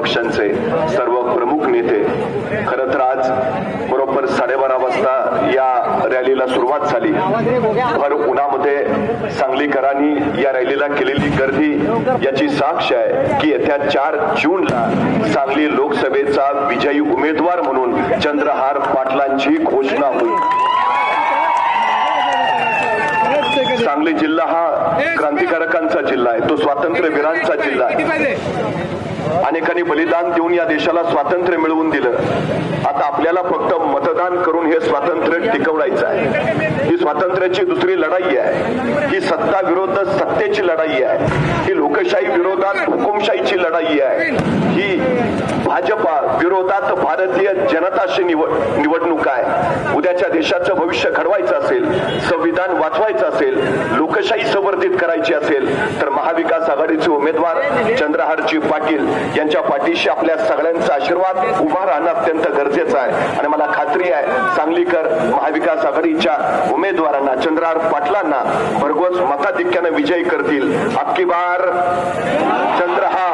पक्षांचे सर्व प्रमुख नेते, खरं तर आज बरोबर 12:30 वाजता या रॅलीला सुरुवात झाली. भर उन्हामध्ये सांगलीकरांनी या रॅलीला केलेली गर्दी याची साक्ष आहे की येत्या 4 जूनला सांगली लोकसभेचा विजयी उमेदवार म्हणून चंद्रहार पाटलांची घोषणा होईल. सांगली जिल्हा हा क्रांतिकारकांचा जिल्हा आहे, तो स्वातंत्र्यवीरांचा जिल्हा आहे. अनेकांनी बलिदान देऊन या देशाला स्वातंत्र्य मिळवून दिलं. आता आपल्याला फक्त मतदान करून हे स्वातंत्र्य टिकवायचं आहे. ही स्वातंत्र्याची दुसरी लढाई आहे. ही सत्ता विरोध सत्तेची लढाई आहे. ही लोकशाही विरोधात हुकुमशाहीची लढाई आहे. ही भाजपा विरोधात भारतीय जनताशी निवडणूक आहे. उद्याच्या देशाचं भविष्य घडवायचं असेल, संविधान वाचवायचं असेल, लोकशाही संवर्धित करायची असेल तर महाविकास आघाडीचे उमेदवार चंद्रहारजी पाटील यांच्या पाठीशी आपल्या सगळ्यांचा आशीर्वाद उभा राहणं अत्यंत गरजेचं आहे. आणि मला खात्री आहे सांगलीकर महाविकास आघाडीच्या उमेदवारांना चंद्रहार पाटलांना भरघोस मताधिक्याने विजयी करतील. अबकी बार चंद्रहार.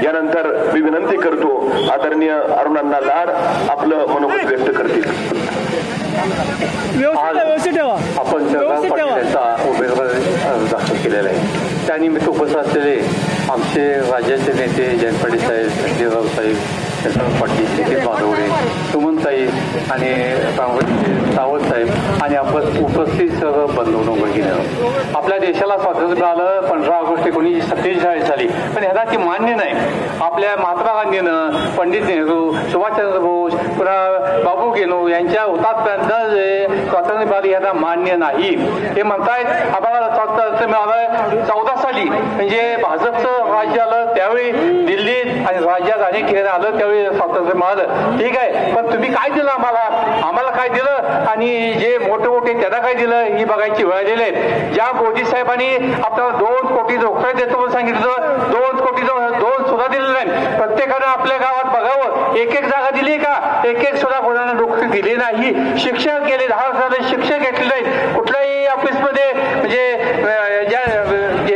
यानंतर मी विनंती करतो आदरणीय अरुणांना लाड आपलं मनोगत व्यक्त करतील. आपण चंद्रहार पाटील यांचा उमेदवार दाखल केलेला आहे. त्यानिमित्त उपस्थित असलेले आमचे राज्याचे नेते जयंत पाटील साहेब, संजयराव साहेब, चंद्रहार पाटील, नितीन माधवडे, सुमनताई आणि सावंत साहेब आणि आपण उपस्थित सर्व बंधू भगिनी. आपल्या देशाला स्वातंत्र्य मिळालं 15 ऑगस्ट 1947 साली, पण ह्याला ती मान्य नाही. आपल्या महात्मा गांधीनं, पंडित नेहरू, सुभाषचंद्र बोस, पुन्हा बाबू गेनू यांच्या हुतात्म्यांना जे स्वातंत्र्य मिळाले यांना मान्य नाही. हे म्हणतायत आम्हाला स्वातंत्र्य मिळालं 14 साली, म्हणजे भाजपचं राज्य आलं त्यावेळी दिल्लीत आणि राज्यात अनेक ठिकाणी आलं त्यावेळी स्वातंत्र्य मिळालं. ठीक आहे, पण तुम्ही काय दिलं आम्हाला काय दिलं आणि जे मोठे मोठे त्यांना काय दिलं ही बघायची वेळ आलेली आहे. ज्या मोदी साहेबांनी आपल्याला 2 कोटी नोकऱ्या देतो म्हणून सांगितलं, 2 कोटी 2 सुद्धा दिलेलं नाही. प्रत्येकानं आपल्या गावात बघावं, एक जागा दिली का, एक सुद्धा कोणाला नोकरी दिली नाही. शिक्षक गेले 10 वर्षाचे शिक्षक घेतले नाहीत कुठल्याही ऑफिसमध्ये, म्हणजे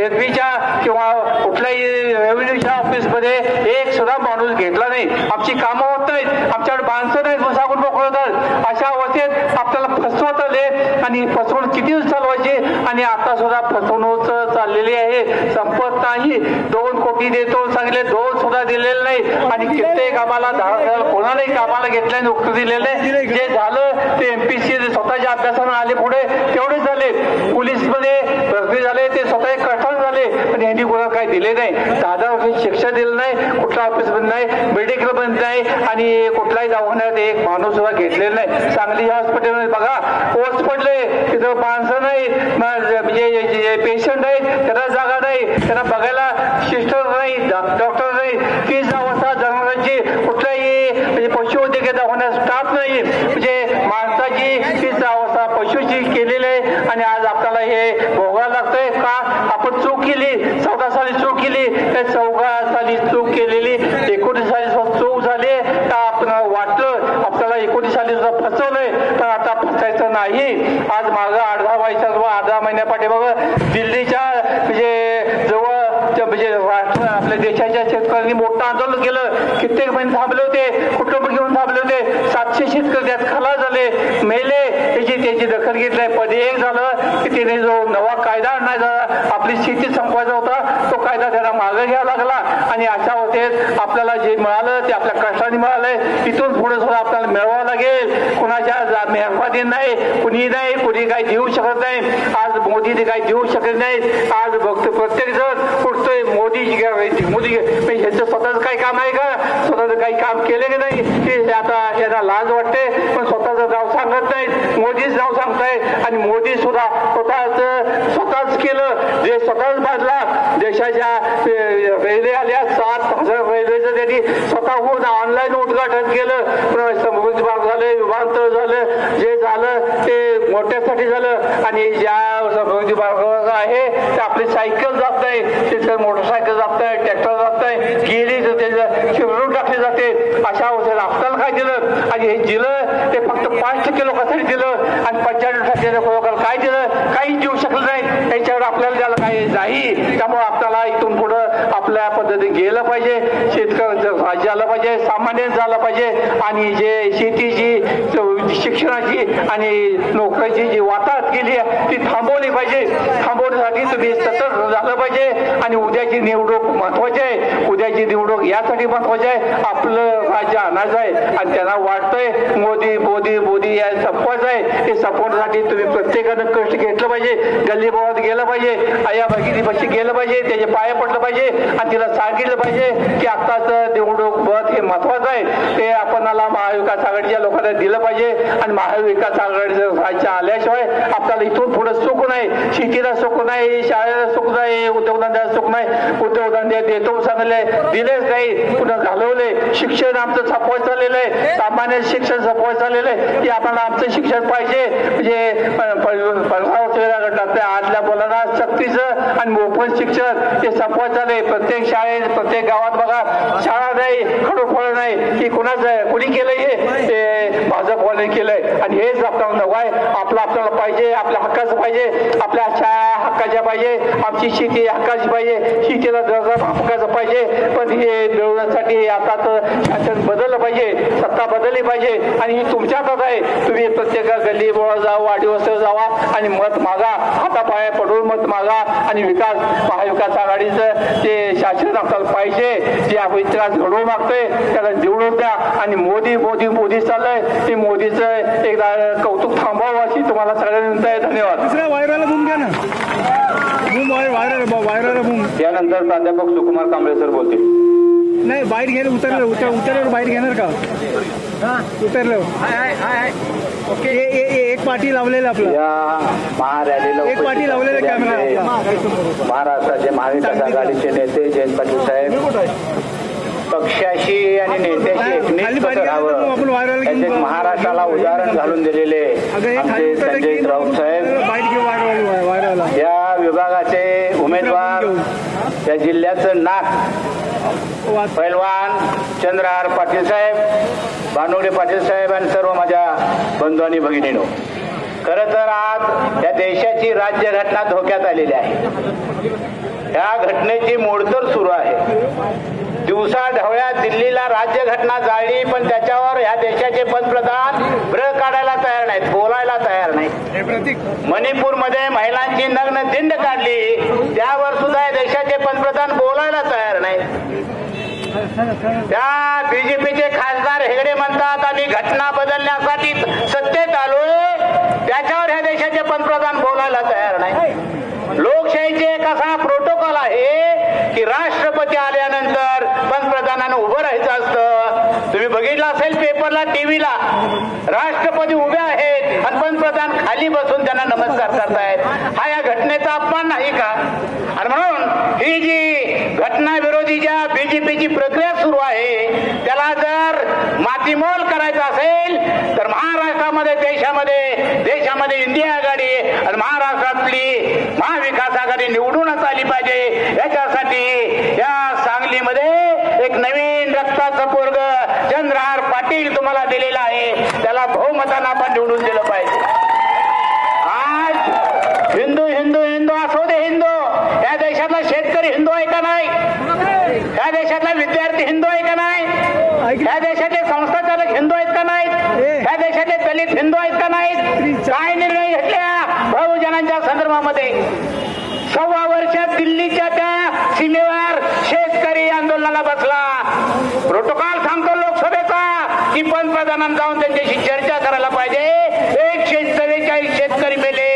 एसबीच्या किंवा कुठल्याही रेव्हेन्यूच्या ऑफिसमध्ये एक सुद्धा माणूस घेतला नाही. आमची कामं होत नाहीत, आमच्याकडे माणसं नाहीत, सांगून मोकळतात. अशा अवस्थेत आपल्याला फसवत आले आणि फसवणूक किती दिवस चालवायची आणि आता सुद्धा फसवणूक चाललेली आहे, संपत नाही. 2 कोटी देतो सांगितले, 2 सुद्धा दिलेले नाही आणि कित्येक आम्हाला कोणालाही कामाला घेतल्या नोकरी दिलेले. जे झालं ते एमपीसी स्वतःच्या अभ्यासाने आले पुढे तेवढे झाले. पोलीसमध्ये भरती झाले ते स्वतः कष्टाने झाले, पण यांनी कोणाला काही दिले नाही. 10 वर्ष शिक्षा दिलं नाही, कुठला ऑफिस बंद नाही, मेडिकल बंद नाही आणि कुठलाही दवाखान्यात एक माणूस सुद्धा घेतलेला नाही. सांगली हॉस्पिटलमध्ये बघा पोस्ट पडले, तिथं माणसं नाही, म्हणजे पेशंट आहेत त्यांना जागा नाही, त्यांना बघायला सिस्टर नाही, डॉक्टर नाही. 30 अवस्था जनावरांची कुठल्याही म्हणजे पशुवैद्यकीय दवाखान्यात स्टाफ नाही, म्हणजे माणसाची 30 अवस्था पशुची केलेली आहे आणि आज आपल्याला हे भोगायला लागतंय का. आपण चूक केली, 14 साली चूक केली, 14 साली चूक केलेली, 19 साली चूक झाली का आपण वाटलं आपल्याला 19 साली सुद्धा फसवलंय, पण आता फसायचं नाही. आज मागं 18 महिन्यापाठी बघा दिल्लीच्या म्हणजे जवळ म्हणजे आपल्या देशाच्या शेतकऱ्यांनी मोठं आंदोलन केलं, कित्येक महिने थांबले होते, कुटुंब घेऊन थांबले होते. 700 शेतकरी त्यात खलास झाले, मेले. त्याची दखल घेतली. पदी एक झालं की तिने जो नवा कायदा आणायचा आपली शेती संपवायचा होता तो कायदा त्याला मागे घ्यावा लागला आणि अशा होतेच आपल्याला जे मिळालं ते आपल्या कष्टाने मिळालंय. इथून पुढे सुद्धा आपल्याला मिळवावं लागेल. कुणाच्या मेहरबानी नाही, कुणी काही देऊ शकत नाही. आज मोदी काही देऊ शकत नाही. आज बघतो प्रत्येक जण उठतोय मोदी ह्याचं स्वतःच काही काम आहे का, स्वतःच काही काम केले की नाही ते आता यांना लाज वाटते, पण स्वतःच नाव सांगत नाहीत. मोदीच नाव सांगताय आणि मोदी सुद्धा स्वतःच केलं, जे स्वतःच बांधला. देशाच्या रेल्वे आल्या 7,000 रेल्वेचं त्यांनी स्वतःहून ऑनलाईन उद्घाटन केलं. समुद्री मार्ग झालं, विमानतळ झालं, जे झालं ते मोठ्यासाठी झालं. आणि ज्या भागात आहे ते आपली सायकल जात नाही, तिथे मोटरसायकल जात नाही, ट्रॅक्टर जात नाही, गेली तर त्याचं शिवरून टाकली जाते. अशा अवस्थेत आपल्याला काय दिलं आणि हे दिलं ते फक्त 5% लोकांसाठी दिलं आणि 95% लोकांना काय दिलं, काही देऊ शकलं नाही. याच्यावर आपल्याला द्यायला काही नाही. त्यामुळे आपल्याला इथून पुढं आपल्या पद्धतीने गेलं पाहिजे. शेतकऱ्यांचं राज्य आलं पाहिजे, सामान्य झालं पाहिजे आणि जे शेतीची, शिक्षणाची आणि नोकरीची जी वाताहत केली आहे ती थांबवली पाहिजे. थांबवण्यासाठी तुम्ही सतत झालं पाहिजे. आणि उद्याची निवडणूक महत्वाची आहे. उद्याची निवडणूक यासाठी महत्वाची आहे, आपलं राज्य आणायचं आहे आणि त्यांना वाटतंय मोदी मोदी मोदी या संपवायचं आहे. हे संपवण्यासाठी तुम्ही प्रत्येकानं कष्ट घेतलं पाहिजे, गल्ली बोळात गेलं पाहिजे, आया भगिनीपाशी गेलं पाहिजे, त्याचे पाय पडलं पाहिजे आणि तिला सांगितलं पाहिजे की आत्ताचं निवडणूक मत हे महत्वाचं आहे. ते आपणाला महाविकास आघाडीच्या लोकांना दिलं पाहिजे. आणि महाविकास आघाडीचं राज्य आल्याशिवाय आपल्याला इथून पुढे सुख नाही. शेतीला सुख नाही, शाळेला सुख नाही, उद्योगधंद्याला सुख नाही. उद्योगधंदे देतो सांगले, दिलेच नाही, पुन्हा घालवले. शिक्षण आमचं सपवायचं चाललेलं आहे, सामान्य शिक्षण सपवायचं चाललेलं आहे. की आपल्याला आमचं शिक्षण पाहिजे. म्हणजे 15 वर्ष आतल्या मुलांना सक्तीचं आणि मोफत शिक्षण हे सपवायचं चाललंय. प्रत्येक शाळेत, प्रत्येक गावात बघा शाळा नाही, खडूफळ नाही. की कुणाचं आहे, कुणी केलंय हे भाजपवाले केलंय. आणि हेच आपल्याला नको आहे. आपल्याला पाहिजे, आपल्या हक्काचं पाहिजे, आपल्या शाळा हक्काच्या पाहिजे, आमची शेती हक्काची पाहिजे, शेतीला दर्जा हक्काचं पाहिजे. पण हे मिळवण्यासाठी आता तर शासन बदललं पाहिजे, सत्ता बदलली पाहिजे. आणि ही तुमच्या हातात आहे. तुम्ही प्रत्येक गल्ली बोळा जा, वाडीवस्तर जावा आणि मत मागा, हातापाया पडून मत मागा. आणि महाविकास आघाडीचं जे शासन आपल्याला पाहिजे, जे आपण इतिहास घडवून मागतोय त्याला निवडून द्या. आणि मोदी मोदी मोदी चाललंय, ते मोदीचं एकदा कौतुक थांबावं अशी तुम्हाला सगळ्यांना विनंती आहे. धन्यवाद. व्हायरल बूम घ्या ना, व्हायरल बूम. यानंतर प्राध्यापक सुकुमार कांबळे सर बोलतील. नाही बाईट घ्यायला उतरल्यावर बाईट घेणार का? उतरल्यावर ओके. एक पाठी लावलेलं आपलं या महारॅलीला एक पाठी लावलेलं कॅमेरा. महाराष्ट्राचे महाविकास आघाडीचे नेते जयंत पाटील साहेब पक्षाशी आणि नेत्याशी एकनिष्ठ कसं राहावं याचे महाराष्ट्राला उदाहरण घालून दिलेले आमचे संजय राऊत साहेब या विभागाचे उमेदवार, या जिल्ह्याचं नाक पैलवान चंद्रहार पाटील साहेब, बानोडे पाटील साहेब आणि सर्व माझ्या बंधू आणि भगिनींनो, खरं तर आज या देशाची राज्यघटना धोक्यात आलेली आहे. या घटनेची मोडतोड सुरू आहे. दिवसा ढवळ्या दिल्लीला राज्यघटना जाळली, पण त्याच्यावर ह्या देशाचे पंतप्रधान ब्र काढायला तयार नाहीत, बोलायला तयार नाहीत. मणिपूरमध्ये महिलांची नग्न दिंड काढली, त्यावर सुद्धा या देशाचे पंतप्रधान बोलायला तयार नाहीत. त्या बीजेपीचे खासदार हेगडे म्हणतात आम्ही घटना बदलण्यासाठी सत्तेत आलोय, त्याच्यावर ह्या देशाचे पंतप्रधान बोलायला तयार नाही. लोकशाहीचे एक असा प्रोटोकॉल आहे की राष्ट्रपती आल्यानंतर पंतप्रधानानं उभं राहायचं असतं. तुम्ही बघितलं असेल पेपरला, टीव्हीला, राष्ट्रपती उभे आहेत आणि पंतप्रधान खाली बसून त्यांना नमस्कार करतायत. हा या घटनेचा अपमान नाही का? आणि म्हणून ही जी घटना विरोधी ज्या बीजेपीची प्रक्रिया सुरू आहे त्याला जर मातीमोल करायचं असेल तर महाराष्ट्रामध्ये, देशामध्ये इंडिया आघाडी आणि महाराष्ट्रातली महाविकास आघाडी निवडूनच आली पाहिजे. याच्यासाठी या सांगलीमध्ये एक नवीन रक्ताचं पोरग चंद्रहार पाटील तुम्हाला दिलेला आहे, त्याला बहुमतानं आपण निवडून दिलं पाहिजे. आज हिंदू हिंदू हिंदू असो दे हिंदू, या देशातला शेतकरी हिंदू आहे का नाही? या देशातला विद्यार्थी हिंदू आहे का नाही? या देशातले संस्था चालक हिंदू आहेत का नाहीत? या देशातले दलित हिंदू आहेत का नाहीत? काय निर्णय घेतल्या बहुजनांच्या संदर्भामध्ये? 6 वर्षात दिल्लीच्या त्या सीमेवर शेतकरी आंदोलनाला बसला. प्रोटोकॉल सांगतो लोकसभेचा की पंतप्रधानांना जाऊन त्यांच्याशी चर्चा करायला पाहिजे. 144 शेतकरी मेले.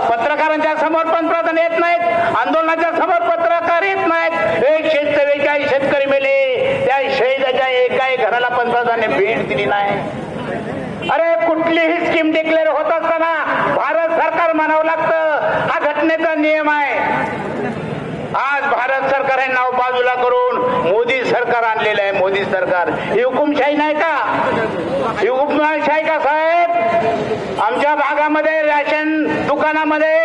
पत्रकारांच्या समोर पंतप्रधान येत नाहीत, आंदोलनाच्या समोर पत्रकार येत नाहीत. 144 शेतकरी मेले. त्या शहीदाच्या एकाही घराला पंतप्रधानांनी भेट दिली नाही. अरे कुठलीही स्कीम डिक्लेअर होत असताना भारत सरकार म्हणावं लागतं, हा घटनेचा नियम आहे. आज भारत सरकार हे नाव बाजूला करून मोदी सरकार आणलेलं आहे. मोदी सरकार ही हुकुमशाही नाही का? ही हुकुमशाही का साहेब? आमच्या भागामध्ये रेशन दुकानामध्ये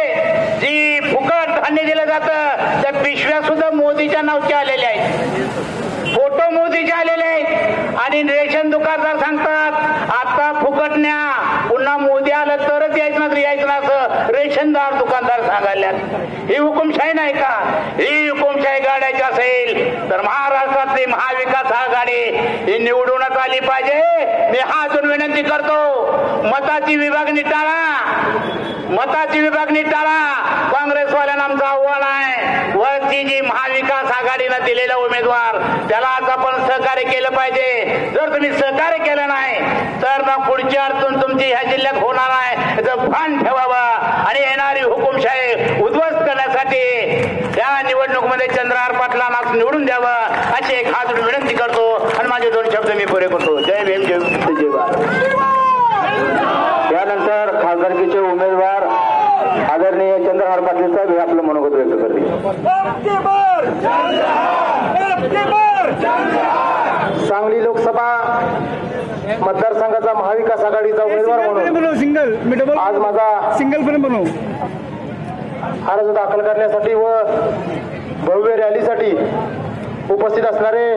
जी फुकट धान्य दिलं जातं त्या पिशव्या सुद्धा मोदीच्या नावच्या आलेल्या आहेत, फोटो मोदीचे आलेले आहेत. आणि रेशन दुकानदार सांगतात आता फुकट न्या, पुन्हा मोदी आलं तरच यायचं ना असं रेशनदार दुकानदार सांगायला. ही हुकुमशाही नाही का? ही हुकुमशाही काढायची असेल तर महाराष्ट्रातली महाविकास आघाडी ही निवडूनच आली पाहिजे. मी हातून विनंती करतो, मताची विभागणी टाळा, मताची विभागणी टाळा. काँग्रेसवाल्यांना आमचं आव्हान आहे, वरची जी महाविकास आघाडीनं दिलेला उमेदवार त्याला आज आपण सहकार्य केलं पाहिजे. जर तुम्ही सहकार्य केलं नाही तर मग पुढची अडचण तुमची ह्या जिल्ह्यात होणार आहे याचं भान ठेवावं. आणि येणारी हुकुमशाही उद्ध्वस्त करण्यासाठी या निवडणुकीमध्ये चंद्रहार पाटलांना निवडून द्यावं अशी एक हात विनंती करतो आणि माझे 2 शब्द मी पुरे करतो. जय भीम, जय जय भारत. यानंतर खासदारकीचे उमेदवार आदरणीय चंद्रहार पाटील साहेब हे आपलं मनोगत व्यक्त करतील. सांगली लोकसभा मतदारसंघाचा महाविकास आघाडीचा उमेदवार म्हणून आज माझा सिंगल फ्रेम बनवू अर्ज दाखल करण्यासाठी व भव्य रॅलीसाठी उपस्थित असणारे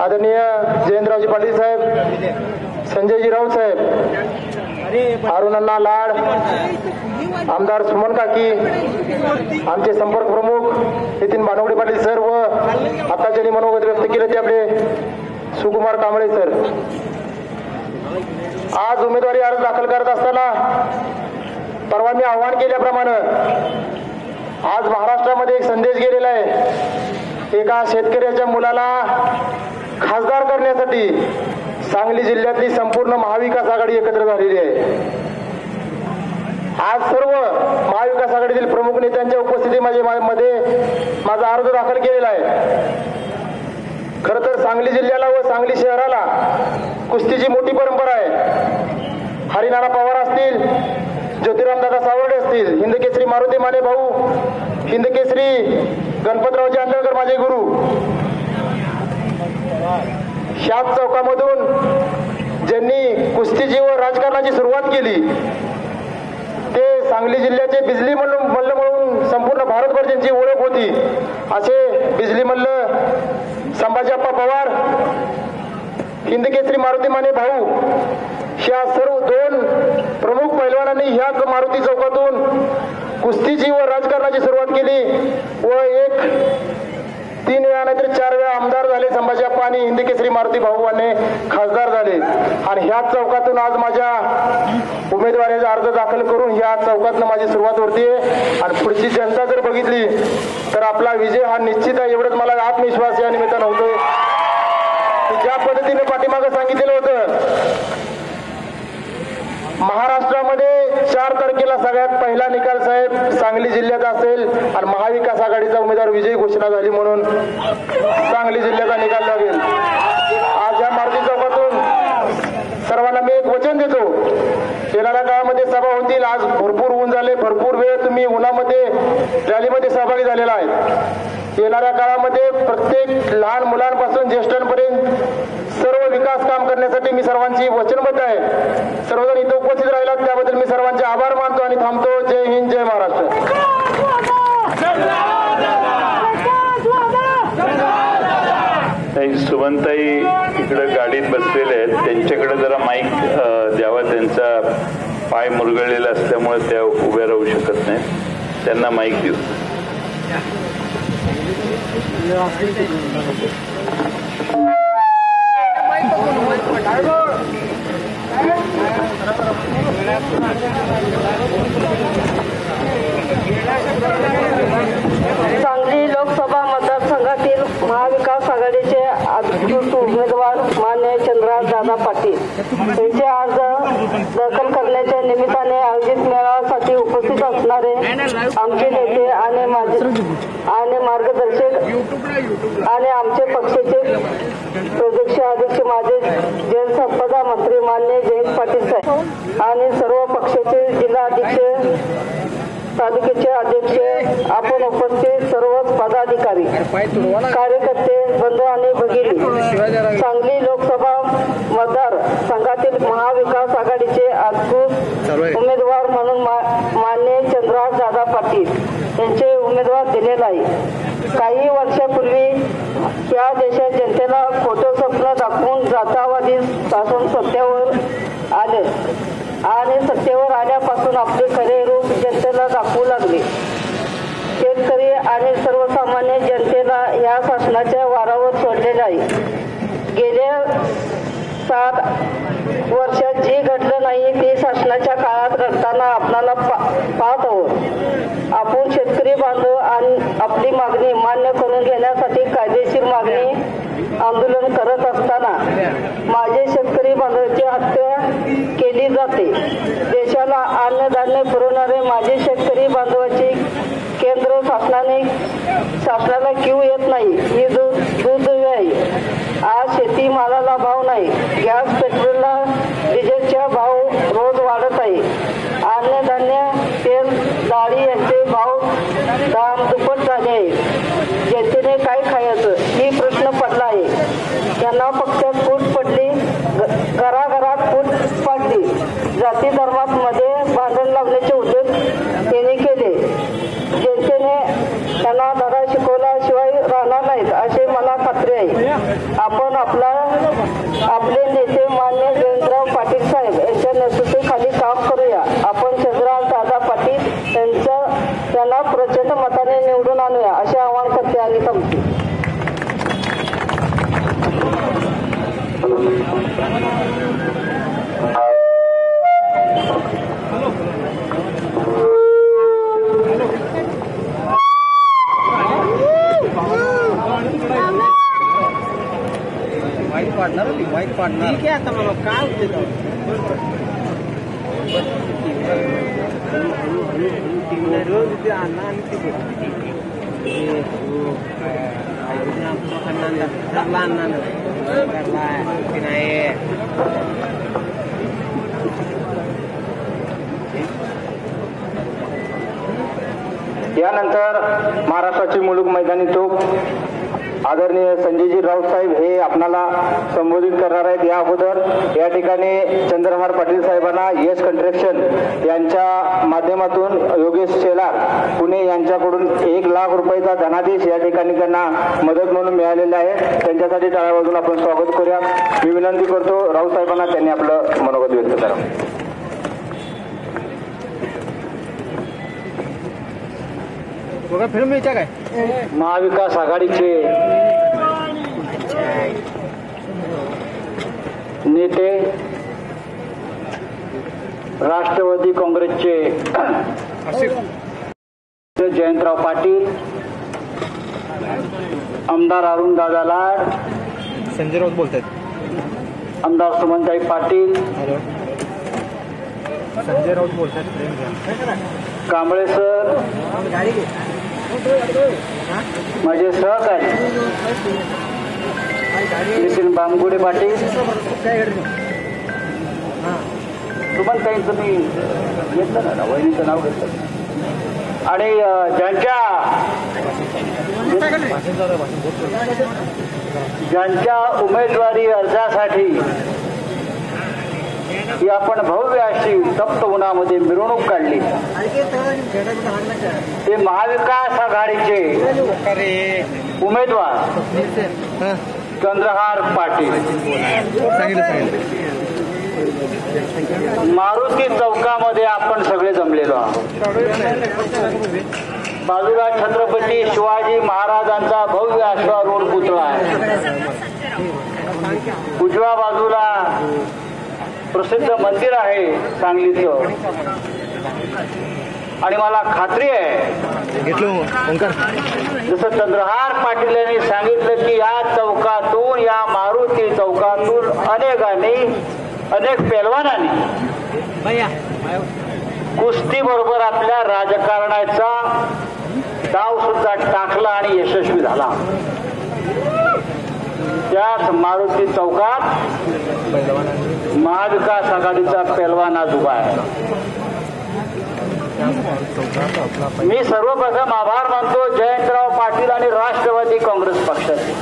आदरणीय जयंतरावजी पाटील साहेब, संजयजी राऊत साहेब, अरुणअण्णा लाड, आमदार सुमन काकी, आमचे संपर्क प्रमुख नितीन बानवडे पाटील सर व आता ज्यांनी मनोगत व्यक्त केलं ते आपले सुकुमार कांबळे सर. आज उमेदवारी अर्ज दाखल करत असताना परवा मी आवाहन केल्याप्रमाणे आज महाराष्ट्रामध्ये एक संदेश गेलेला आहे. एका शेतकऱ्याच्या मुलाला खासदार करण्यासाठी सांगली जिल्ह्यातली संपूर्ण महाविकास आघाडी एकत्र झालेली आहे. आज सर्व महाविकास आघाडीतील प्रमुख नेत्यांच्या उपस्थितीमध्ये माझा अर्ज दाखल केलेला आहे. खरं तर सांगली जिल्ह्याला व सांगली शहराला कुस्तीची मोठी परंपरा आहे. हरिनाना पवार असतील, ज्योतिरामदादा सावर्डे असतील, हिंदकेसरी मारुती माने भाऊ, हिंदकेसरी गणपतरावजी आंदळकर माझे गुरु, शाद चौकामधून ज्यांनी कुस्तीची व राजकारणाची सुरुवात केली ते सांगली जिल्ह्याचे बिजली मल्ल म्हणून संपूर्ण भारतभर ज्यांची ओळख होती असे बिजली मल्ल संभाजीप्पा पवार, हिंदकेसरी मारुती माने भाऊ, ह्या सर्व 2 प्रमुख पैलवानांनी ह्याच मारुती चौकातून कुस्तीची व राजकारणाची सुरुवात केली व 3 वेळा नाहीतर 4 वेळा आमदार झाले संभाजीप्पा आणि हिंदकेसरी मारुती भाऊने खासदार झाले. आणि ह्याच चौकातून आज माझ्या उमेदवारीचा अर्ज दाखल करून ह्या चौकातनं माझी सुरुवात होतीये. आणि पुढची जनता जर बघितली तर आपला विजय हा निश्चित आहे एवढंच मला आत्मविश्वास या निमित्तानं होतोय. ज्या पद्धतीने पाठीमागं सांगितलेलं होतं, महाराष्ट्रामध्ये 4 तारखेला सगळ्यात पहिला निकाल साहेब सांगली जिल्ह्यात असेल आणि महाविकास आघाडीचा उमेदवार विजयी घोषणा झाली म्हणून सांगली जिल्ह्याचा निकाल लागेल. आज या मारुती चौकातून सर्वांना मी एक वचन देतो, येणाऱ्या काळामध्ये सभा होतील. आज भरपूर ऊन झाले, भरपूर वेळ तुम्ही उन्हामध्ये रॅलीमध्ये सहभागी झालेला आहे. येणाऱ्या काळामध्ये प्रत्येक लहान मुलांपासून ज्येष्ठांपर्यंत सर्व विकास काम करण्यासाठी मी सर्वांची वचनबद्ध आहे. सर्वजण इथं उपस्थित राहिलात त्याबद्दल मी सर्वांचे आभार मानतो आणि थांबतो. जय हिंद, जय महाराष्ट्र. सुमनताई इकडे गाडीत बसलेले आहेत, त्यांच्याकडे जरा माईक द्यावा. त्यांचा पाय मुरगळलेला असल्यामुळे त्या उभ्या राहू शकत नाहीत. त्यांना माईक देऊ. सांगली लोकसभा मतदारसंघातील महाविकास आघाडीचे अधिकृत उमेदवार मान्य चंद्रहार दादा पाटील यांचे अर्ज दाखल करण्याच्या निमित्ताने आयोजित मेळाव्यासाठी उपस्थित असणारे आमचे नेते आणि मार्गदर्शक आणि आमचे पक्षाचे प्रदेश अध्यक्ष माझे जलसंपदा मंत्री मान्य जयंत पाटील साहेब आणि सर्व पक्षाचे जिल्हा अध्यक्ष तालुक्याचे अध्यक्ष आपण उपस्थित सर्वच पदाधिकारी, कार्यकर्ते, बंधू आणि भगिनी, सांगली लोकसभा मतदार संघातील महाविकास आघाडीचे अधिकृत उमेदवार म्हणून माननीय चंद्रहार दादा पाटील यांचे उमेदवार दिलेला आहे. काही वर्षापूर्वी या देशात जनतेला खोटं स्वप्न दाखवून जातावादी शासन सत्तेवर आले आणि सत्तेवर आल्यापासून आपले खरे रूप जनतेला दाखवू लागले. शेतकरी आणि सर्वसामान्य जनतेला या शासनाच्या वारावर सोडलेले आहे. गेल्या 7 वर्षात जे घडलं नाही ते शासनाच्या काळात घडताना आपल्याला पाहत आहोत. आपण शेतकरी बांधव आणि आपली मागणी मान्य करून घेण्यासाठी कायदेशीर मागणी आंदोलन करत असताना माझे शेतकरी बांधवांची हत्या केली जाते. देशाला अन्नधान्य पुरवणारे माझे शेतकरी बांधवांची केंद्र शासनाला क्यू येत नाही. ही दूध आहे. आज शेती मालाला भाव नाही. गॅस, पेट्रोलला डिझेलचा भाव रोज वाढत आहे. अन्नधान्य, तेल, डाळी यांचे भाव दुप्पट झाले आहे. जनतेने काय खायचं ही प्रश्न पडला आहे. त्यांना फक्त फूट पडली, घराघरात फूट पडली. जाती धर्मात मध्ये भांडण लावण्याचे उद्योग त्यांनी केले. जनतेने त्यांना धडा शिकवल्याशिवाय राहणार नाहीत असे मला खात्री आहे. आपण आपले नेते मान्य जयंतराव पाटील साहेब यांच्या नेतृत्वाखाली काम करूया. आपण चंद्रहार दादा पाटील त्यांना प्रचंड मताने निवडून आणूया असे आवाहन करते आणि थांबते. वाईट पाडणार ठीक आहे. आता मला काय होते यानंतर महाराष्ट्राची मुलुक मैदानी तोप आदरणीय संजयजी राऊत साहेब हे आपणाला संबोधित करणार आहेत. या अगोदर या ठिकाणी चंद्रहार पाटील साहेबांना यश कंस्ट्रक्शन यांच्या माध्यमातून योगेश शेलार पुणे यांच्याकडून 1 लाख रुपयाचा धनादेश या ठिकाणी त्यांना मदत म्हणून मिळालेला आहे. त्यांच्यासाठी टाळ्या वाजवून आपण स्वागत करूया. मी विनंती करतो राऊत साहेबांना त्यांनी आपलं मनोगत व्यक्त करावं. फिल्म काय महाविकास आघाडीचे नेते, राष्ट्रवादी काँग्रेसचे जयंतराव पाटील, आमदार अरुणदादा लाड, संजय राऊत बोलतात, आमदार सुमनताई पाटील, संजय राऊत बोलतात, कांबळे सर, माझे सहकारी नितीन बामगुडे पाटील, सुमनताईंचं मी घेतलं ना, वहिनीचं नाव घेतलं, आणि ज्यांच्या उमेदवारी अर्जासाठी ही आपण भव्य अशी तप्त उन्हामध्ये मिरवणूक काढली ते महाविकास आघाडीचे उमेदवार चंद्रहार पाटील मारुती चौकामध्ये आपण सगळे जमलेलो आहोत. बाजूला छत्रपती शिवाजी महाराजांचा भव्य अश्वारूढ पुतळा आहे. उजव्या बाजूला प्रसिद्ध मंदिर आहे सांगलीचं, आणि मला खात्री आहे जसं चंद्रहार पाटील यांनी सांगितलं की या चौकातून, या मारुती चौकातून अनेकांनी, अनेक पेलवानांनी कुस्ती बरोबर आपल्या राजकारणाचा डाव सुद्धा टाकला आणि यशस्वी झाला. त्याच मारुती चौकात महाविकास आघाडीचा पेलवान आज उभा आहे. मी सर्वप्रथम आभार मानतो जयंतराव पाटील आणि राष्ट्रवादी काँग्रेस पक्षाचे.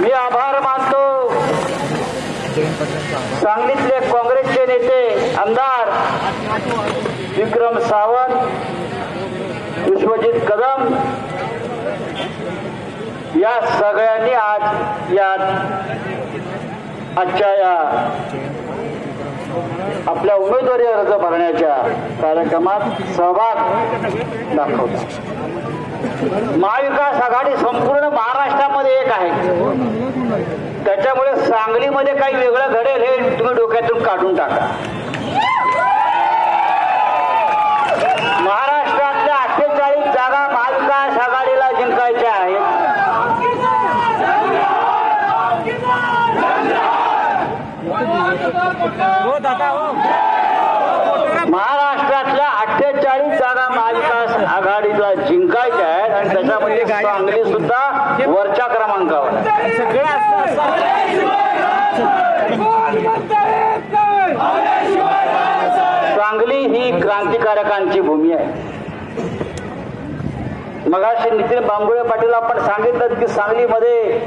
मी आभार मानतो सांगलीतले काँग्रेसचे नेते आमदार विक्रम सावंत, विश्वजित कदम या सगळ्यांनी आजच्या या आपल्या उमेदवारी अर्ज भरण्याच्या कार्यक्रमात सहभाग दाखवला. महाविकास आघाडी संपूर्ण महाराष्ट्रामध्ये एक आहे, त्याच्यामुळे सांगलीमध्ये काही वेगळं घडेल हे तुम्ही डोक्यातून काढून टाका. महाराष्ट्रातल्या 48 जागा महाविकास आघाडीला जिंकायच्या आहेत. महाराष्ट्रातल्या 48 जागा महाविकास आघाडीला जिंकायच्या आहेत आणि त्याच्यामध्ये सांगली सुद्धा वरच्या क्रमांकावर. सांगली ही क्रांतिकारकांची भूमी आहे. मगाशी नितीन बांबुळे पाटील आपण सांगितलं की सांगलीमध्ये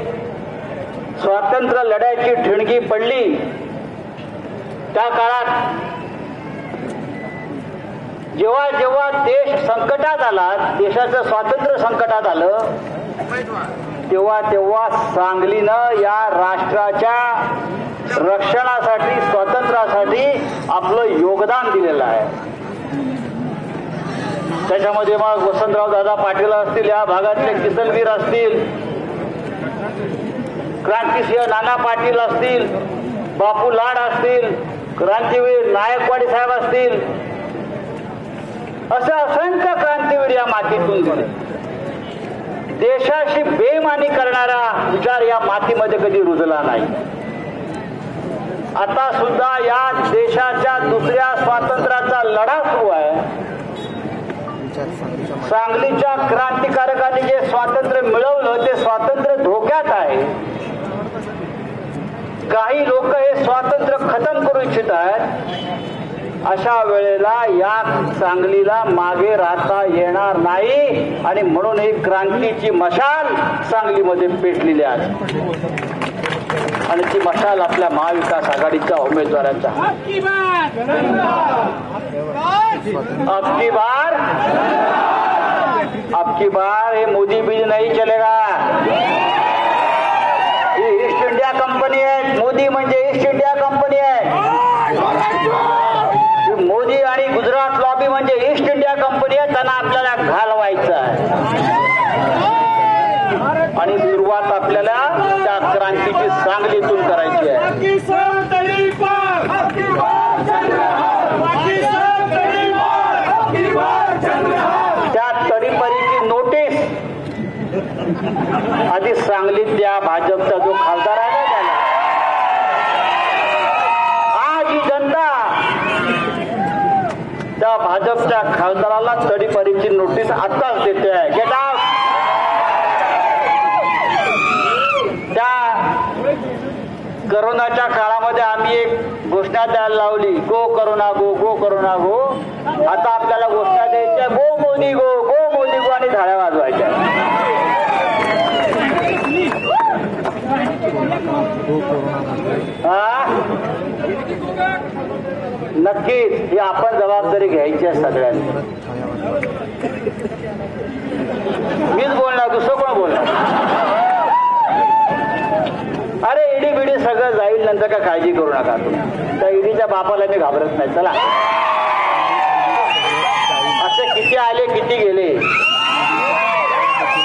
स्वातंत्र्य लढ्याची ठिणगी पडली. त्या काळात जेव्हा जेव्हा देश संकटात आला, देशाचं स्वातंत्र्य संकटात आलं, तेव्हा तेव्हा सांगलीनं या राष्ट्राच्या रक्षणासाठी, स्वातंत्र्यासाठी आपलं योगदान दिलेलं आहे. त्याच्यामध्ये मग वसंतराव दादा पाटील असतील, या भागातले किसनवीर असतील, क्रांतिसिंह नाना पाटील असतील, बापू लाड असतील, क्रांतीवीर नायकवाडी साहेब असतील, असं असंख्य क्रांतीवीर या मातीतून गेले. देशाशी बेईमानी करणारा विचार या मातीमध्ये कधी रुजला नाही. आता सुद्धा या देशाच्या दुसऱ्या स्वातंत्र्याचा लढा सुरू आहे. सांगलीच्या क्रांतिकारकांनी जे स्वातंत्र्य मिळवलं ते स्वातंत्र्य धोक्यात आहे. काही लोक हे स्वातंत्र्य खतम करू इच्छित आहेत. अशा वेळेला या सांगलीला मागे राहता येणार नाही आणि म्हणून ही क्रांतीची मशाल सांगलीमध्ये पेटलेली आहे आणि ती मशाल आपल्या महाविकास आघाडीच्या उमेदवारांच्या अबकी बार ये मोदी बीज नहीं चलेगा. ही ईस्ट इंडिया कंपनी आहे. मोदी म्हणजे ईस्ट इंडिया कंपनी आहे. मोदी आणि गुजरात लॉबी म्हणजे ईस्ट इंडिया कंपनी आहे. त्यांना आपल्याला घालवायचं आहे आणि सुरुवात आपल्याला त्या क्रांतीची सांगलीतून करायची आहे. त्या तडीपारीची नोटीस आधी सांगलीत द्या. भाजपचा जो खासदार आहे ना त्याला. आज ही जनता त्या भाजपच्या खासदाराला तडीपारीची नोटीस आताच देते आहे. Get out. त्या करोनाच्या काळामध्ये आम्ही एक घोषणा द्यायला लावली, go corona go, go corona go. आता आपल्याला घोषणा द्यायच्या, गो मोदी गो, गो मोदी गो आणि थाळ्या वाजवायच्या. नक्कीच ही आपण जबाबदारी घ्यायची आहे सगळ्यांनी. मीच बोलणार, दुसरं कोण बोलणार. अरे ईडी बिडी सगळं जाईल, नंतर काय काळजी करू नका तुम्ही. त्या ईडीच्या बापाला मी घाबरत नाही. चला, असे किती आले किती गेले,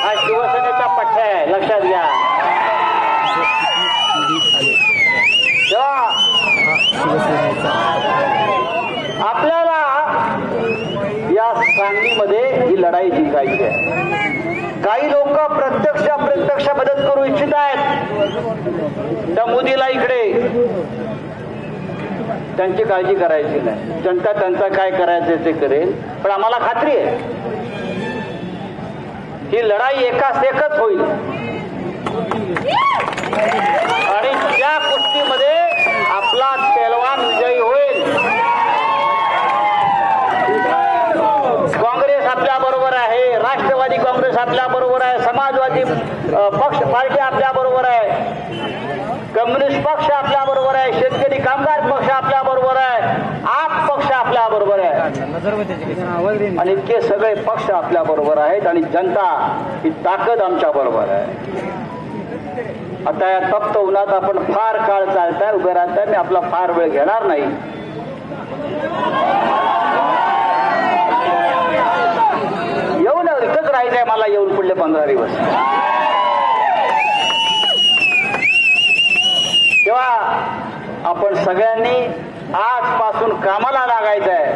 हा शिवसेनेचा पठ्ठा आहे, लक्षात घ्या. आपल्याला या सांगलीमध्ये ही लढाई जिंकायची आहे. काही लोक प्रत्यक्ष अप्रत्यक्ष मदत करू इच्छित आहेत. त्या मोदीला इकडे त्यांची काळजी करायची नाही. जनता त्यांचा काय करायचं ते करेल. पण आम्हाला खात्री आहे ही लढाई एकाच एकच होईल आणि त्या कुस्तीमध्ये आपला पेलवान विजयी होईल. पक्ष पार्टी आपल्या बरोबर आहे, कम्युनिस्ट पक्ष आपल्या बरोबर आहे, शेतकरी कामगार पक्ष आपल्या बरोबर आहे, आप पक्ष आपल्या बरोबर आहे आणि इतके सगळे पक्ष आपल्या बरोबर आहेत आणि जनता ही ताकद आमच्या बरोबर आहे. आता या तप्त उन्हात आपण फार काळ चालताय, उभे राहताय, मी आपला फार वेळ घेणार नाही. येऊन इथंच राहायचंय मला, येऊन पुढले 15 दिवस. तेव्हा आपण सगळ्यांनी आजपासून कामाला लागायचंय.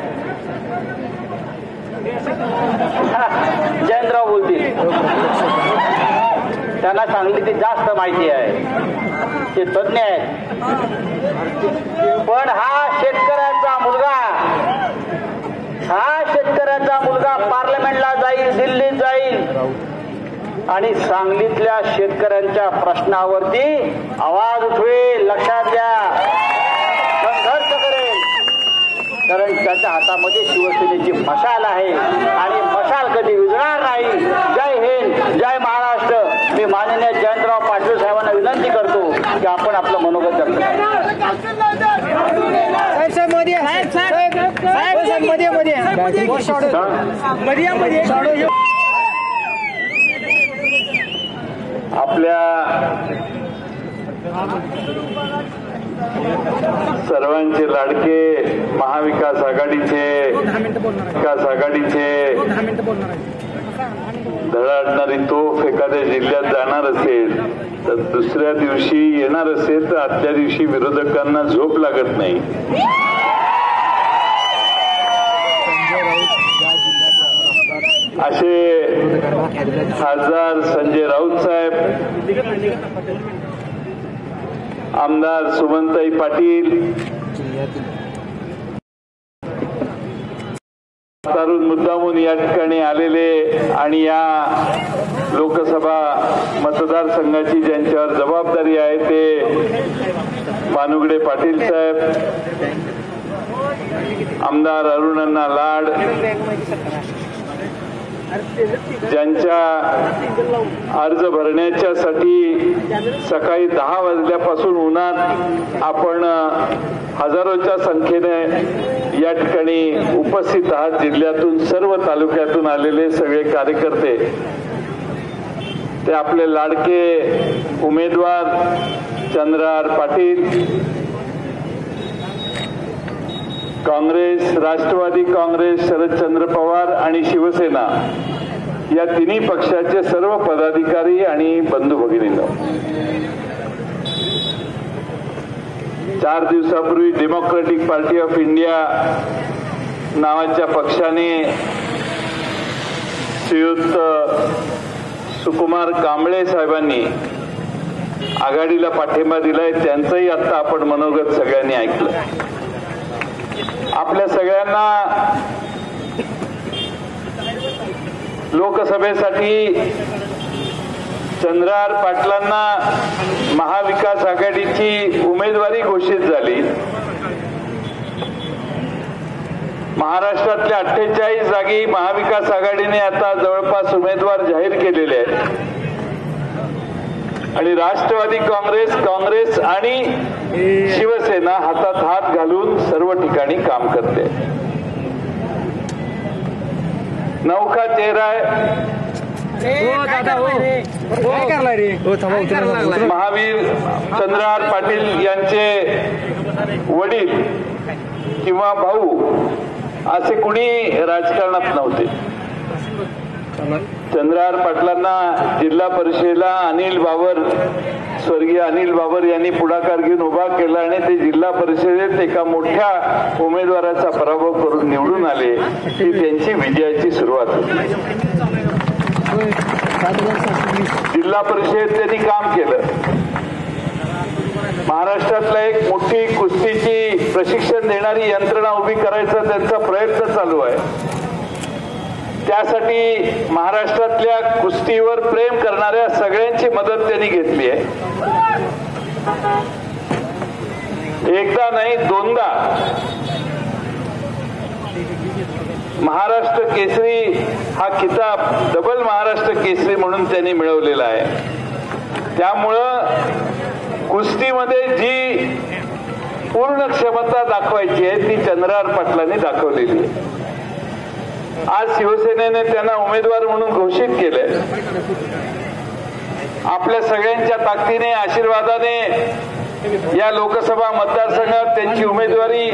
जयंतराव बोलतील, त्यांना सांगलीची जास्त माहिती आहे, ते तज्ञ आहेत. पण हा शेतकऱ्याचा मुलगा पार्लमेंटला जाईल, दिल्लीत जाईल आणि सांगलीतल्या शेतकऱ्यांच्या प्रश्नावरती आवाज उठवेल. लक्षात घ्या, संघर्ष करेल, कारण त्याच्या हातामध्ये शिवसेनेची मशाल आहे आणि मशाल कधी विझणार नाही. जय हिंद, जय महाराष्ट्र. मी माननीय जयंतराव पाटील साहेबांना विनंती करतो की आपण आपलं मनोगत व्यक्त करा. आपल्या सर्वांचे लाडके महाविकास आघाडीचे धडाडणारी तोफ एखाद्या जिल्ह्यात जाणार असेल तर दुसऱ्या दिवशी येणार असेल तर आदल्या दिवशी विरोधकांना झोप लागत नाही. असे खासदार संजय राऊत साहेब, आमदार सुमनताई पाटील, तरुण मुद्दामून या ठिकाणी आलेले आणि या लोकसभा मतदारसंघाची ज्यांच्यावर जबाबदारी आहे ते भानुगडे पाटील साहेब, आमदार अरुणअण्णा लाड, ज्यांच्या अर्ज भरण्याच्यासाठी सकाळी 10 वाजल्यापासून उन्हात आपण हजारोच्या संख्येने या ठिकाणी उपस्थित आहात. जिल्ह्यातून सर्व तालुक्यातून आलेले सगळे कार्यकर्ते, ते आपले लाडके उमेदवार चंद्रहार पाटील, काँग्रेस, राष्ट्रवादी काँग्रेस, शरदचंद्र पवार आणि शिवसेना या तिन्ही पक्षाचे सर्व पदाधिकारी आणि बंधू भगिनींनो, 4 दिवसापूर्वी डेमोक्रेटिक पार्टी ऑफ इंडिया नावाच्या पक्षाने श्रीयुत सुकुमार कांबळे साहेबांनी आघाडीला पाठिंबा दिलाय. त्यांचंही आता आपण मनोगत सगळ्यांनी ऐकलं. आपल्या सगळ्यांना लोकसभेसाठी चंद्रहार पाटलांना महाविकास आघाडीची उमेदवारी घोषित झाली. महाराष्ट्रातल्या 48 जागी महाविकास आघाडीने आता जवळपास उमेदवार जाहीर केलेले आहेत आणि राष्ट्रवादी काँग्रेस आणि शिवसेना हातात हात घालून सर्व ठिकाणी काम करते. नौका चेहरा आहे. महावीर चंद्रहार पाटील यांचे वडील किंवा भाऊ असे कुणी राजकारणात नव्हते. चंद्रहार पाटलांना जिल्हा परिषदेला स्वर्गीय अनिल बाबर यांनी पुढाकार घेऊन उभा केला आणि ते जिल्हा परिषदेत एका मोठ्या उमेदवाराचा पराभव करून निवडून आले. ही त्यांची विजयाची सुरुवात होती. जिल्हा परिषदेत त्यांनी काम केलं. महाराष्ट्रातला एक मोठी कुस्तीची प्रशिक्षण देणारी यंत्रणा उभी करायचा त्यांचा प्रयत्न चालू आहे. त्यासाठी महाराष्ट्रातल्या कुस्तीवर प्रेम करणाऱ्या सगळ्यांची मदत त्यांनी घेतली आहे. एकदा नाही 2दा महाराष्ट्र केसरी हा किताब, डबल महाराष्ट्र केसरी म्हणून त्यांनी मिळवलेला आहे. त्यामुळं कुस्तीमध्ये जी पूर्ण क्षमता दाखवायची आहे ती चंद्रहार पाटलांनी दाखवलेली आहे. आज शिवसेनेने त्यांना उमेदवार म्हणून घोषित केलंय. आपल्या सगळ्यांच्या ताकदीने आशीर्वादाने या लोकसभा मतदारसंघात त्यांची उमेदवारी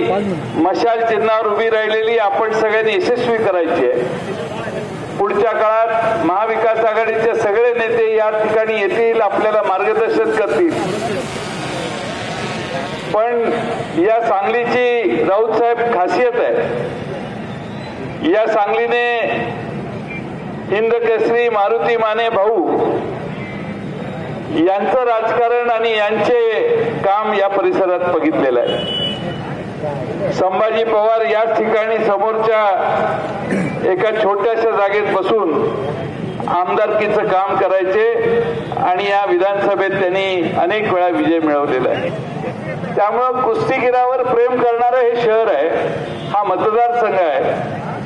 मशाल चिन्हावर उभी राहिलेली आपण सगळ्यांनी यशस्वी करायची आहे. पुढच्या काळात महाविकास आघाडीचे सगळे नेते या ठिकाणी येतील, आपल्याला मार्गदर्शन करतील. पण या सांगलीची राऊत साहेब खासियत आहे. या सांगलीने हिंद केसरी मारुती माने भाऊ यांचं राजकारण आणि यांचे काम या परिसरात बघितलेलं आहे. संभाजी पवार याच ठिकाणी समोरच्या एका छोट्याशा जागेत बसून आमदारकीचं काम करायचे आणि या विधानसभेत त्यांनी अनेक वेळा विजय मिळवलेला आहे. त्यामुळं कुस्तीगिरावर प्रेम करणारं हे शहर आहे, हा मतदारसंघ आहे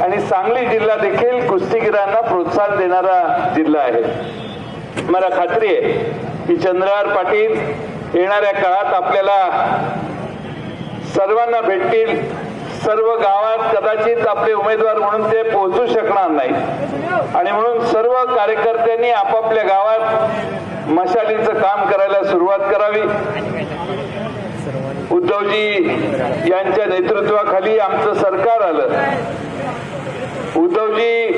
आणि सांगली जिल्हा देखील कुस्तीगिरांना प्रोत्साहन देणारा जिल्हा आहे. मला खात्री आहे की चंद्रहार पाटील येणाऱ्या काळात आपल्याला सर्वांना भेटतील. सर्व गावात कदाचित आपले उमेदवार म्हणून ते पोहोचू शकणार नाहीत आणि म्हणून सर्व कार्यकर्त्यांनी आपापल्या गावात मशालीचं काम करायला सुरुवात करावी. उद्धवजी यांच्या नेतृत्वाखाली आमचं सरकार आलं. उद्धवजी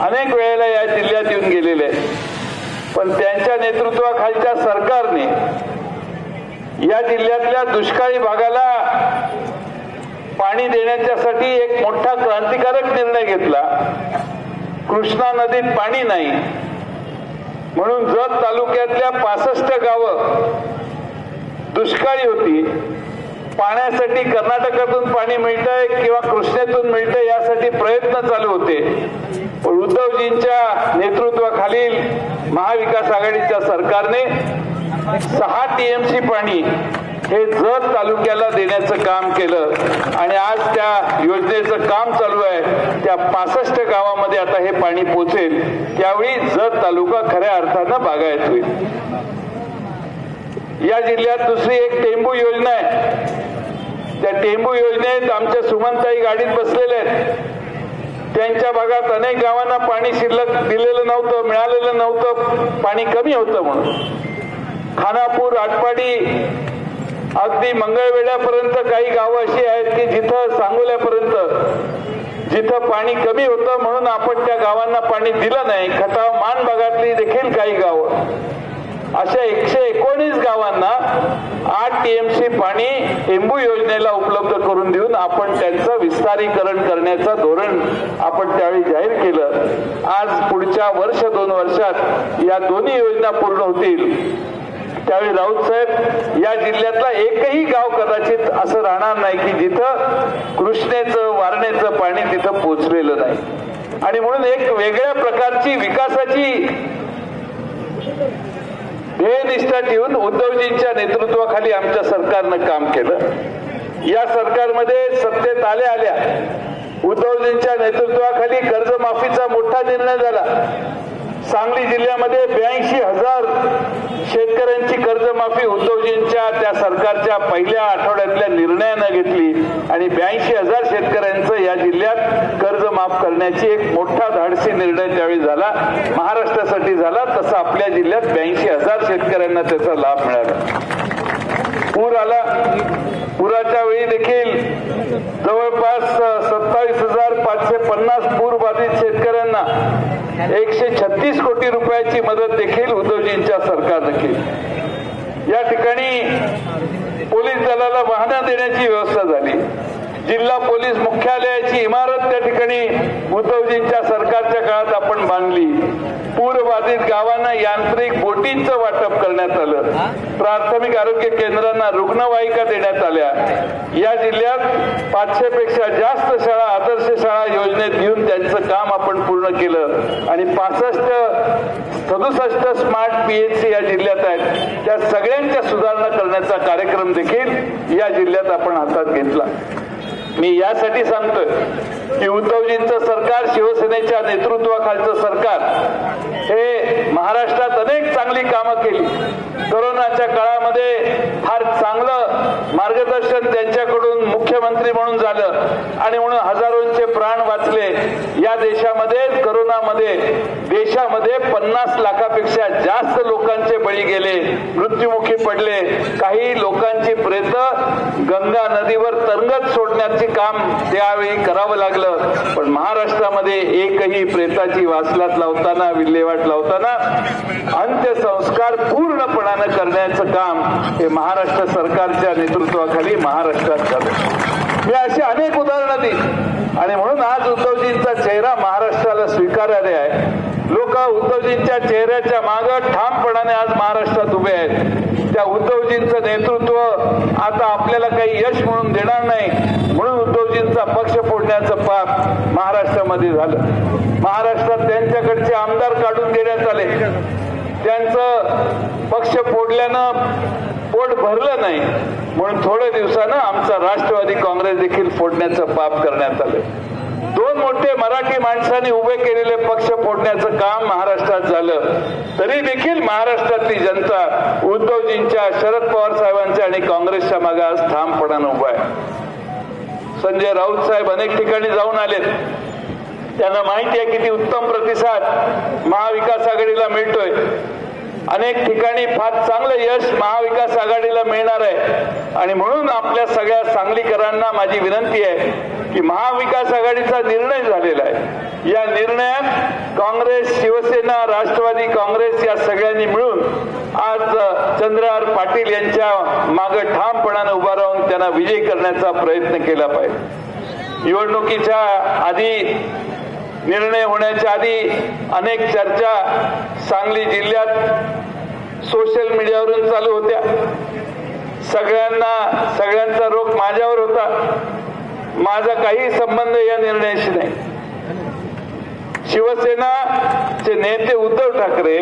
अनेक वेळेला या जिल्ह्यात येऊन गेलेले, पण त्यांच्या नेतृत्वाखालच्या सरकारने या जिल्ह्यातल्या दुष्काळी भागाला पाणी देण्याच्यासाठी एक मोठा क्रांतिकारक निर्णय घेतला. कृष्णा नदीत पाणी नाही म्हणून जत तालुक्यातल्या 65 गावं दुष्काळी होती. पाण्यासाठी कर्नाटकातून पाणी मिळतंय किंवा कृष्णेतून मिळतंय यासाठी प्रयत्न चालू होते. पण उद्धवजींच्या नेतृत्वाखालील महाविकास आघाडीच्या सरकारने 6 TMC पाणी हे जत तालुक्याला देण्याचं काम केलं आणि आज त्या योजनेचं काम चालू आहे. त्या 65 गावामध्ये आता हे पाणी पोचेल. त्यावेळी जत तालुका खऱ्या अर्थानं बागायत होईल. या जिल्ह्यात दुसरी एक टेंबू योजना आहे. त्या टेंबू योजनेत आमच्या सुमनताई गाडीत बसलेले आहेत. त्यांच्या भागात अनेक गावांना पाणी शिल्लक दिलेलं नव्हतं, मिळालेलं नव्हतं, पाणी कमी होतं म्हणून. खानापूर, आटपाडी, अगदी मंगळवेढ्यापर्यंत काही गावं अशी आहेत की जिथं सांगोल्यापर्यंत जिथं पाणी कमी होतं म्हणून आपण त्या गावांना पाणी दिलं नाही. खटाव, मान भागातली देखील काही गावं, अशा 119 गावांना 8 TMC पाणी टेंबू योजनेला उपलब्ध करून देऊन आपण त्यांचं विस्तारीकरण करण्याचं धोरण आपण त्यावेळी जाहीर केलं. आज पुढच्या 1-2 वर्षात या दोन्ही योजना पूर्ण होतील. त्यावेळी राऊत साहेब या जिल्ह्यातला एकही गाव कदाचित असं राहणार नाही की जिथं कृष्णेचं, वारणेचं पाणी तिथं पोचलेलं नाही. आणि म्हणून एक वेगळ्या प्रकारची विकासाची ध्येयनिष्ठा ठेवून उद्धवजींच्या नेतृत्वाखाली आमच्या सरकारनं काम केलं. या सरकारमध्ये सत्तेत आल्या उद्धवजींच्या नेतृत्वाखाली कर्जमाफीचा मोठा निर्णय झाला. सांगली जिल्ह्यामध्ये 82,000 शेतकऱ्यांची कर्जमाफी उद्धवजींच्या त्या सरकारच्या पहिल्या आठवड्यातल्या निर्णयानं घेतली आणि 82,000 शेतकऱ्यांचं या जिल्ह्यात कर्ज माफ करण्याची एक मोठा धाडसी निर्णय त्यावेळी झाला. महाराष्ट्रासाठी झाला. तसा आपल्या जिल्ह्यात 82,000 शेतकऱ्यांना त्याचा लाभ मिळाला. पूर आला. पुराच्या वेळी देखील जवळपास 27,550 पूरबाधित शेतकऱ्यांना 136 कोटी रुपयाची मदत देखील उद्धवजींच्या सरकारनं केली. या ठिकाणी पोलीस दलाला वाहनं देण्याची व्यवस्था झाली. जिल्हा पोलीस मुख्यालयाची इमारत त्या ठिकाणी उद्धवजींच्या सरकारच्या काळात आपण बांधली. पूरबाधित गावांना यांत्रिक बोटींचं वाटप करण्यात आलं. प्राथमिक आरोग्य केंद्रांना रुग्णवाहिका देण्यात आल्या. या जिल्ह्यात 500 पेक्षा जास्त शाळा आदर्श शाळा योजनेत घेऊन त्यांचं काम आपण पूर्ण केलं आणि 67 स्मार्ट PHC या जिल्ह्यात आहेत. त्या सगळ्यांच्या सुधारणा करण्याचा कार्यक्रम देखील या जिल्ह्यात आपण हातात घेतला. मी यासाठी सांगतोय की उद्धवजींचं सरकार, शिवसेनेच्या नेतृत्वाखालचं सरकार हे महाराष्ट्रात अनेक चांगली कामं केली. कोरोनाच्या काळामध्ये फार चांगलं मार्गदर्शन त्यांच्याकडून मुख्यमंत्री म्हणून झालं आणि म्हणून हजारोंचे प्राण वाचले. या देशामध्ये कोरोनामध्ये देशामध्ये 50 लाखापेक्षा जास्त लोकांचे बळी गेले, मृत्युमुखी पडले. काही लोकांची प्रेत गंगा नदीवर तरंगत सोडण्याचे काम त्यावेळी करावं लागलं. पण महाराष्ट्रामध्ये एकही प्रेताची वासलात लावताना, विल्हेवाट लावताना अंत्यसंस्कार पूर्णपणानं करण्याचं काम हे महाराष्ट्र सरकारच्या नेतृत्वाखाली महाराष्ट्रात झालं. मी अशी अनेक उदाहरणं दिली आणि म्हणून आज उद्धवजींचा चेहरा महाराष्ट्राला स्वीकारार्ह आहे. लोक उद्धवजींच्या चेहऱ्याच्या मागं ठामपणाने आज महाराष्ट्रात उभे आहेत. त्या उद्धवजींचं नेतृत्व आता आपल्याला काही यश म्हणून देणार नाही, म्हणून उद्धवजींचा पक्ष फोडण्याचं पाप महाराष्ट्रामध्ये झालं. महाराष्ट्रात त्यांच्याकडचे आमदार काढून देण्यात आले. त्यांचं पक्ष फोडल्यानं पोट भरलं नाही म्हणून थोड्या दिवसानं आमचा राष्ट्रवादी काँग्रेस देखील फोडण्याचं पाप करण्यात आलं. 2 मोठे मराठी माणसांनी उभे केलेले पक्ष फोडण्याचं काम महाराष्ट्रात झालं. तरी देखील महाराष्ट्रातली जनता उद्धवजींच्या, शरद पवार साहेबांच्या आणि काँग्रेसच्या मागे आज ठामपणानं उभा आहे. संजय राऊत साहेब अनेक ठिकाणी जाऊन आलेत. त्यांना माहिती आहे किती उत्तम प्रतिसाद महाविकास आघाडीला मिळतोय. अनेक ठिकाणी फार चांगलं यश महाविकास आघाडीला मिळणार आहे आणि म्हणून आपल्या सगळ्या सांगलीकरांना माझी विनंती आहे की महाविकास आघाडीचा निर्णय झालेला आहे. या निर्णयात काँग्रेस, शिवसेना, राष्ट्रवादी काँग्रेस या सगळ्यांनी मिळून आज चंद्रहार पाटील यांच्या मागे ठामपणाने उभा राहून त्यांना विजयी करण्याचा प्रयत्न केला पाहिजे. निवडणुकीच्या आधी, निर्णय होण्याच्या आधी अनेक चर्चा सांगली जिल्ह्यात सोशल मीडियावरून चालू होत्या. सगळ्यांचा रोख माझ्यावर होता. माझा काही संबंध या निर्णयाशी नाही. शिवसेनाचे नेते उद्धव ठाकरे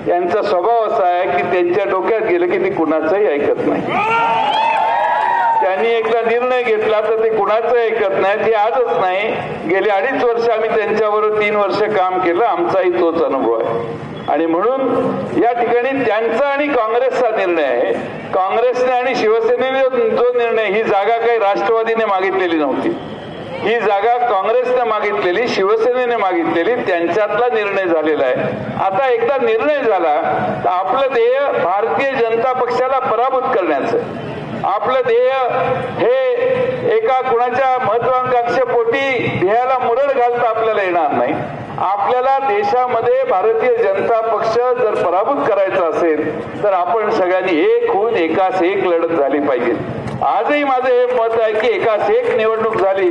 यांचा स्वभाव असा आहे की त्यांच्या डोक्यात गेलं की ते कुणाचंही ऐकत नाही. त्यांनी एकदा निर्णय घेतला तर ते कुणाचं ऐकत नाही. ते आजच नाही, गेली 2.5 वर्ष आम्ही त्यांच्याबरोबर 3 वर्ष काम केलं. आमचाही तोच अनुभव आहे आणि म्हणून या ठिकाणी त्यांचा आणि काँग्रेसचा निर्णय आहे. काँग्रेसने आणि शिवसेनेने जो निर्णय, ही जागा काही राष्ट्रवादीने मागितलेली नव्हती. ही जागा काँग्रेसने मागितलेली, शिवसेनेने मागितलेली, त्यांच्यातला निर्णय झालेला आहे. आता एकदा निर्णय झाला तर आपलं ध्येय भारतीय जनता पक्षाला पराभूत करण्याचं. आपलं ध्येय हे एका कुणाच्या महत्वाकांक्षेपोटी ध्येयाला मुरड घालता आपल्याला येणार नाही. आपल्याला देशामध्ये भारतीय जनता पक्ष जर पराभूत करायचा असेल तर आपण सगळ्यांनी एक होऊन एकास एक लढत झाली पाहिजे. आजही माझं हे मत आहे की एकास एक निवडणूक झाली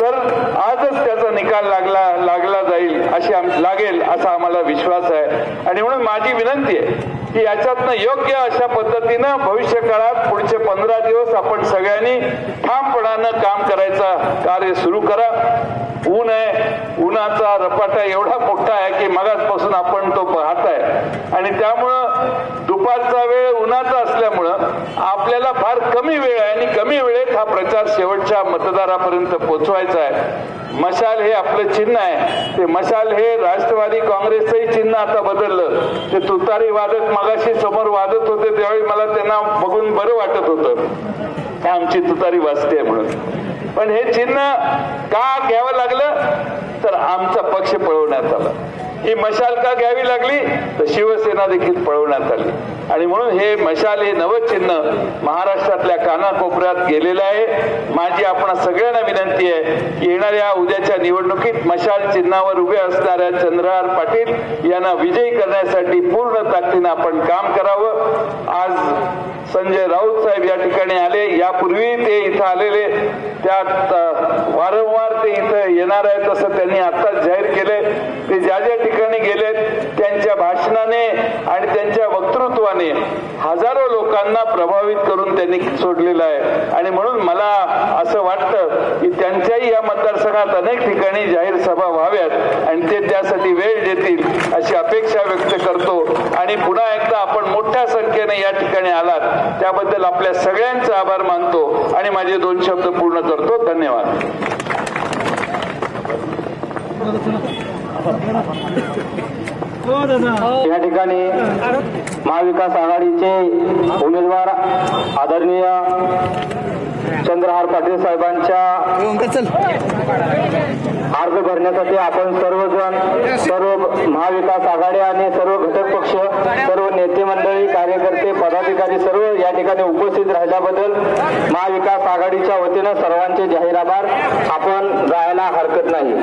तर आजच त्याचा निकाल लागला जाईल, लागेल असा आम्हाला विश्वास आहे. आणि म्हणून माझी विनंती आहे की याच्यातनं योग्य अशा पद्धतीनं भविष्य काळात पुढचे 15 दिवस आपण सगळ्यांनी ठामपणानं काम करायचा कार्य सुरू करा. ऊन आहे, उन्हाचा रपाटा एवढा मोठा आहे की मगाचपासून आपण तो पाहताय आणि त्यामुळं दुपारचा वेळ उन्हाचा असल्यामुळं आपल्याला फार कमी वेळ आहे आणि कमी वेळेत हा प्रचार शेवटच्या मतदारापर्यंत पोहोचवायचा आहे. मशाल हे आपलं चिन्ह आहे. ते मशाल हे राष्ट्रवादी काँग्रेसचंही चिन्ह आता बदललं. ते तुतारी वादक मगाशी समोर वाजत होते त्यावेळी मला त्यांना बघून बरं वाटत होतं आमची तुतारी वाजते म्हणून. पण हे चिन्ह का घ्यावं लागलं तर आमचा पक्ष पळवण्यात आला. ही मशाल का घ्यावी लागली तर शिवसेना देखील पळवण्यात आली आणि म्हणून हे मशाल, हे नवं चिन्ह महाराष्ट्रातल्या कानाकोपऱ्यात गेलेलं आहे. माझी आपण सगळ्यांना विनंती आहे की येणाऱ्या उद्याच्या निवडणुकीत मशाल चिन्हावर उभे असणाऱ्या चंद्रहार पाटील यांना विजयी करण्यासाठी पूर्ण ताकदीनं आपण काम करावं. आज संजय राऊत साहेब या ठिकाणी आले. यापूर्वी ते इथं आलेले, त्यात वारंवार ते इथं येणार आहेत असं त्यांनी आताच जाहीर केले. ते ज्या ज्या ठिकाणी गेलेत त्यांच्या भाषणाने आणि त्यांच्या वक्तृत्वाने हजारो लोकांना प्रभावित करून त्यांनी सोडलेलं आहे आणि म्हणून मला असं वाटतं की त्यांच्याही या मतदारसंघात अनेक ठिकाणी जाहीर सभा व्हाव्यात आणि ते त्यासाठी वेळ देतील अशी अपेक्षा व्यक्त करतो. आणि पुन्हा एकदा आपण मोठ्या संख्येने सातत्याने या ठिकाणी आलात त्याबद्दल आपल्या सगळ्यांचे आभार मानतो आणि माझे 2 शब्द पूर्ण करतो. धन्यवाद. या ठिकाणी महाविकास आघाडीचे उमेदवार आदरणीय चंद्रहार पाटील साहेबांच्या अर्ज भरण्यासाठी आपण सर्वजण, सर्व महाविकास आघाडी आणि सर्व घटक पक्ष, सर्व नेते मंडळी, कार्यकर्ते, पदाधिकारी सर्व या ठिकाणी उपस्थित राहिल्याबद्दल महाविकास आघाडीच्या वतीनं सर्वांचे जाहीर आभार. आपण जायला हरकत नाही.